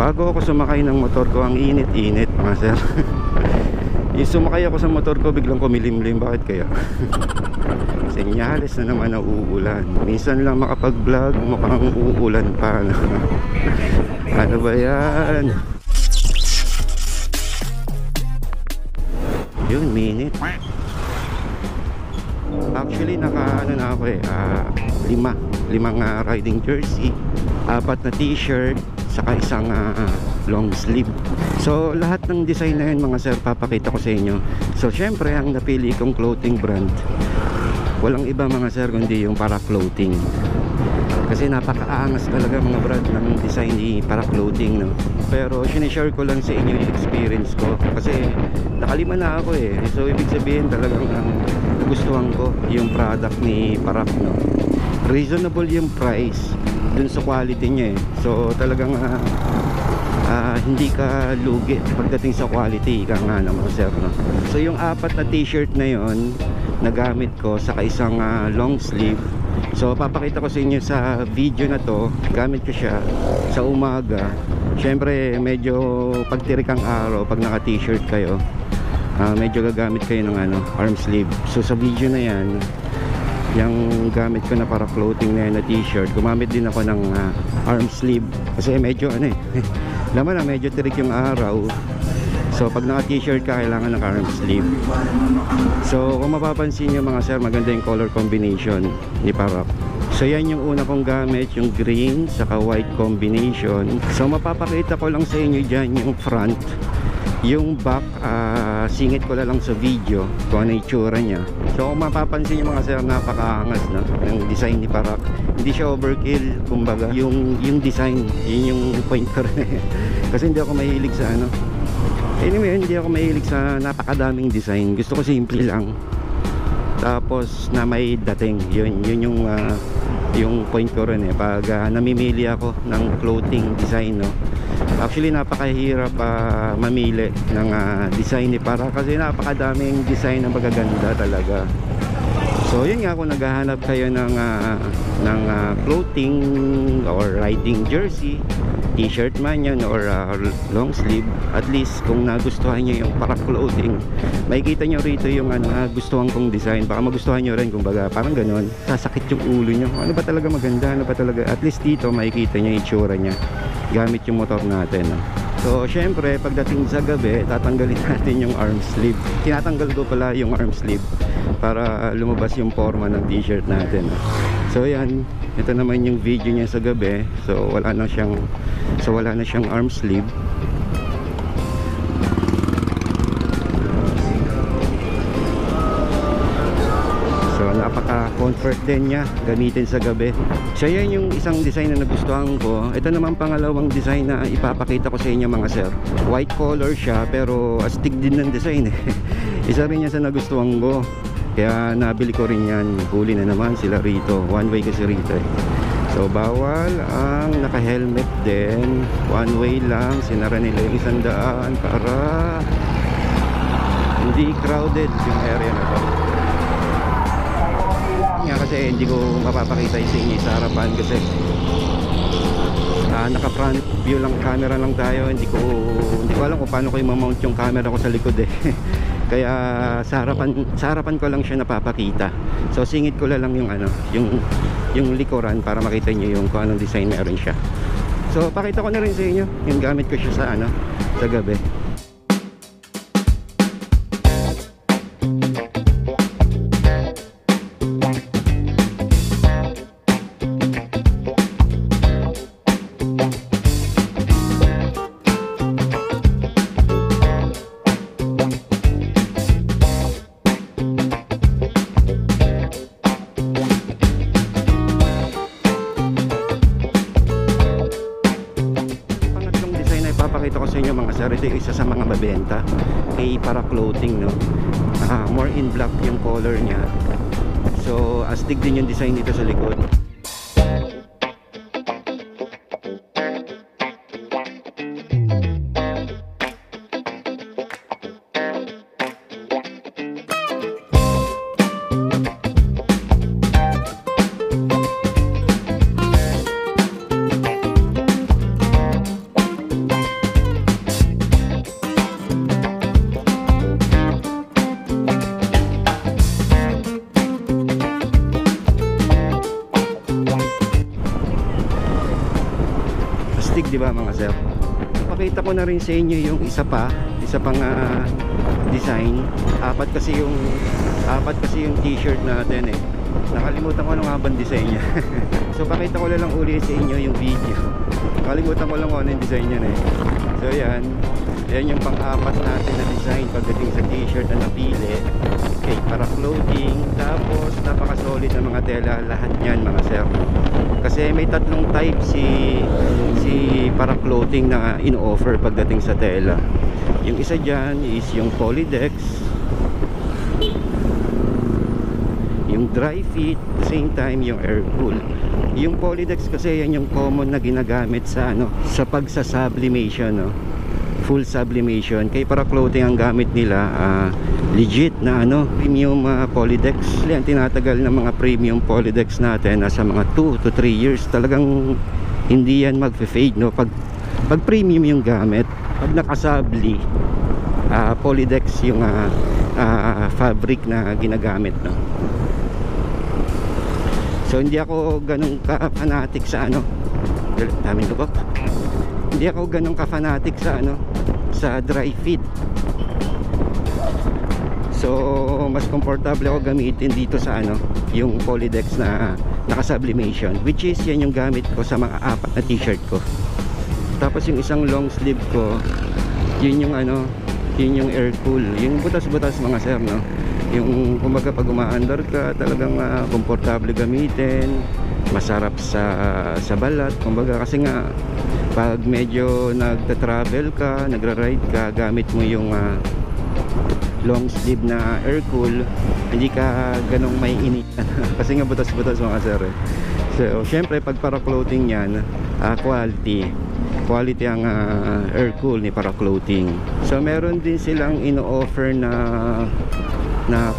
Bago ako sumakay ng motor ko, ang init-init mga sir. Yung sumakay ako sa motor ko, biglang kumilimlim. Bakit kaya? Senyales na naman na uulan. Minsan lang makapag-vlog, mukhang uulan pa. Ano ba yan? Yun, minute. Actually, naka-ano na ako limang riding jersey, 4 na t-shirt, saka isang long sleeve. So lahat ng design na yun mga sir, papakita ko sa inyo. So syempre, ang napili kong clothing brand, walang iba mga sir kundi yung Para Clothing. Kasi napakaangas talaga mga brand ng design ni Para Clothing, no? Pero sinishare ko lang sa inyo yung experience ko, kasi nakalima na ako eh. So ibig sabihin talagang nagustuhan ko yung product ni Para, no? Reasonable yung price dun sa quality niya eh. So talagang hindi ka lugi pagdating sa quality, ika nga naman sir, no? So yung 4 na t-shirt na yon nagamit ko sa isang long sleeve. So papakita ko sa inyo sa video na to. Gamit ko siya sa umaga. Syempre medyo pagtirik ang araw pag naka t-shirt kayo, medyo gagamit kayo ng arm sleeve. So sa video na yan, yung gamit ko na Para Clothing na yan na t-shirt, gumamit din ako ng arm sleeve. Kasi medyo laman na medyo tirik yung araw. So pag naka t-shirt ka, kailangan ng arm sleeve. So kung mapapansin nyo mga sir, maganda yung color combination ni Para. So yan yung una kong gamit, yung green saka white combination. So mapapakita ko lang sa inyo dyan yung front. Yung back, singit ko na lang sa video kung ano yung itsura nya. So kung mapapansin nyo mga sir, napakaangas na yung design ni Para. Hindi siya overkill, kumbaga yung design, yun yung point ko rin. Kasi hindi ako mahilig sa anyway, hindi ako mahilig sa napakadaming design. Gusto ko simple lang, tapos na may dating. Yun yung point ko rin eh, pag namimili ako ng clothing design, no? Actually napakahirap mamili ng design ni Para, kasi napakadaming design na magaganda talaga. So yun nga, kung naghahanap kayo ng clothing or riding jersey, t-shirt man yan or long sleeve, at least kung nagustuhan nyo yung Para Clothing, makikita nyo rito yung gustuhan kong design. Baka magustuhan nyo rin, kumbaga parang ganon, sasakit yung ulo nyo, ano ba talaga maganda, ano ba talaga. At least dito makikita nyo yung itsura nya gamit yung motor natin, no? So syempre pagdating sa gabi, tatanggalin natin yung arm sleeve. Tinatanggal ko pala yung arm sleeve para lumabas yung forma ng t-shirt natin, no? So yan, ito naman yung video niya sa gabi. So wala na siyang arm sleeve. So napaka-comfort din niya gamitin sa gabi. So yan yung isang design na nagustuhan ko. Ito naman pangalawang design na ipapakita ko sa inyo mga sir. White color siya pero astig din ng design eh. Isa rin niya sa nagustuhan ko, kaya nabili ko rin yan. Huli na naman sila rito, one way kasi rito eh. So bawal ang naka-helmet din, one way lang. Sinara nila yung 100 para hindi crowded yung area na to. Nga kasi hindi ko mapapakita sa inyo sa harapan kasi naka front view lang, camera lang tayo. Hindi ko alam kung paano ko i-mount yung camera ko sa likod eh. Kaya sa harapan ko lang siya napapakita. So singit ko lang yung yung likuran para makita niyo yung kung anong design meron siya. So pakita ko na rin sa inyo yung gamit ko siya sa gabi. Papakita ko sa inyo mga sir, ito yung isa sa mga mabenta kay Para Clothing, no? More in black yung color niya. So astig din yung design dito sa likod. astig, di ba mga sir? Pakita ko na rin sa inyo yung isa pang design. Apat kasi yung t-shirt natin eh. Nakalimutan ko ano nga bang design niya. So pakita ko lang uli sa inyo yung video. Nakalimutan ko lang kung ano yung design niya eh. So yan yung pang-apat natin na design pagdating sa t-shirt na napili. Okay, para clothing. Tapos napaka-solid na mga tela. Lahat yan mga sir. Kasi may tatlong type si para clothing na in-offer pagdating sa tela. Yung isa dyan is yung Polydex, yung dry fit, at the same time yung air cool. Yung Polydex kasi yan yung common na ginagamit sa sa pagsasublimation, no? Full sublimation. Kaya para clothing ang gamit nila legit na premium Polydex. Yan tinatagal ng mga premium Polydex natin nasa mga 2 to 3 years. Talagang hindi yan magfe-fade, no? Pag premium yung gamit, pag nakasabli, Polydex yung fabric na ginagamit, no? So hindi ako ganun ka-fanatic sa daming lubak. Hindi ako ganun ka-fanatic sa sa dry fit. So mas comfortable ako gamitin dito sa yung Polydex na naka-sublimation, which is yan yung gamit ko sa mga apat na t-shirt ko. Tapos yung isang long sleeve ko, yun yung yun yung air cool, yung butas-butas mga sir, no? Yung kumbaga pag umaandar ka, talagang komportable gamitin, masarap sa balat, kumbaga. Kasi nga pag medyo nagta-travel ka, nagra-ride ka, gamit mo yung long sleeve na air cool, hindi ka ganong may init. Kasi nga butas-butas mga sir eh. So syempre pag para clothing yan, quality ang air cool ni para clothing. So meron din silang ino-offer na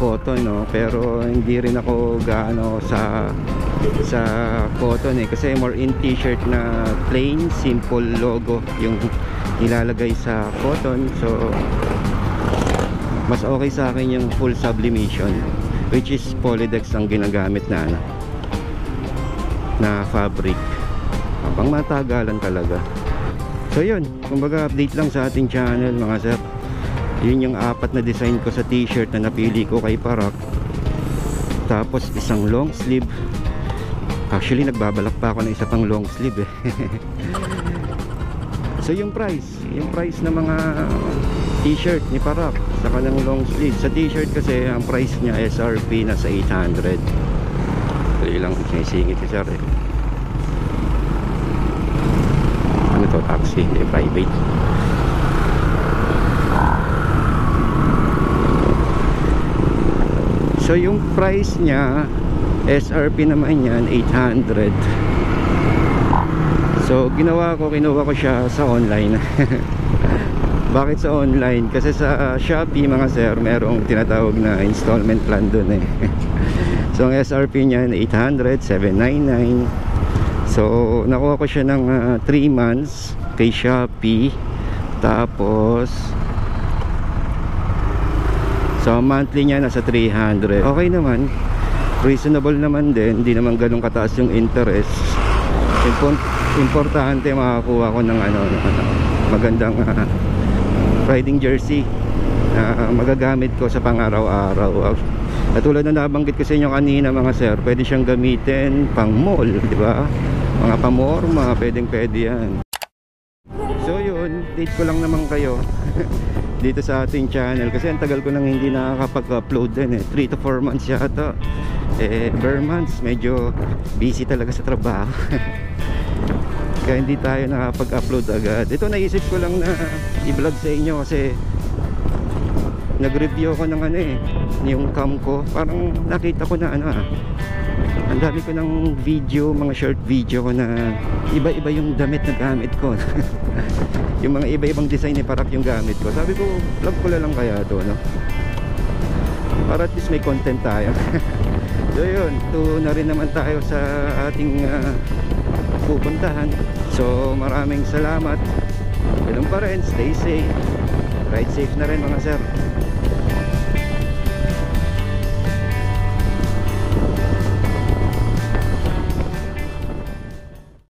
cotton, no? Pero hindi rin ako gaano sa cotton eh, kasi more in t-shirt na plain simple logo yung nilalagay sa cotton. So mas okay sa akin yung full sublimation, which is Polydex ang ginagamit na fabric. Pang matagalan talaga. So yun, kumbaga update lang sa ating channel mga sir. Yun yung apat na design ko sa t-shirt na napili ko kay Parak. Tapos isang long sleeve. Actually nagbabalak pa ako ng isa pang long sleeve eh. So yung price ng mga t-shirt ni Parak sa kanyang long sleeve. Sa t-shirt kasi ang price niya SRP nasa 800. Kaya lang sinisingit si sir eh. Ano to, taxi, private. So yung price niya SRP naman yan 800. So kinuha ko siya sa online. Bakit sa online? Kasi sa Shopee mga sir, merong tinatawag na installment plan dun eh. So ang SRP niya 800, 799. So nakuha ko siya ng 3 months kay Shopee. Tapos so monthly niya nasa 300. Okay naman, reasonable naman din. Hindi naman ganun kataas yung interest. Importante makakuha ko ng magandang riding jersey na magagamit ko sa pang-araw-araw. At tulad na nabanggit ko sa inyo kanina mga sir, pwede siyang gamitin pang mall, di ba? Mga pamorma, pwede yan. So yun, date ko lang naman kayo dito sa ating channel kasi ang tagal ko nang hindi nakakapag-upload din eh. 3 to 4 months yata per months. Medyo busy talaga sa trabaho. Kaya hindi tayo nakapag-upload agad. Ito naisip ko lang na i-vlog sa inyo kasi nag-review ko ng yung cam ko. Parang nakita ko na ang dami ko ng video, mga short video ko na iba-iba yung damit na gamit ko. Yung mga iba-ibang design ni Parak yung gamit ko. Sabi ko, vlog ko lang kaya to, no? Para at least may content tayo. So yun, ito na rin naman tayo sa ating pupuntahan. So maraming salamat. Ganun pa rin, stay safe. Ride safe na rin mga sir.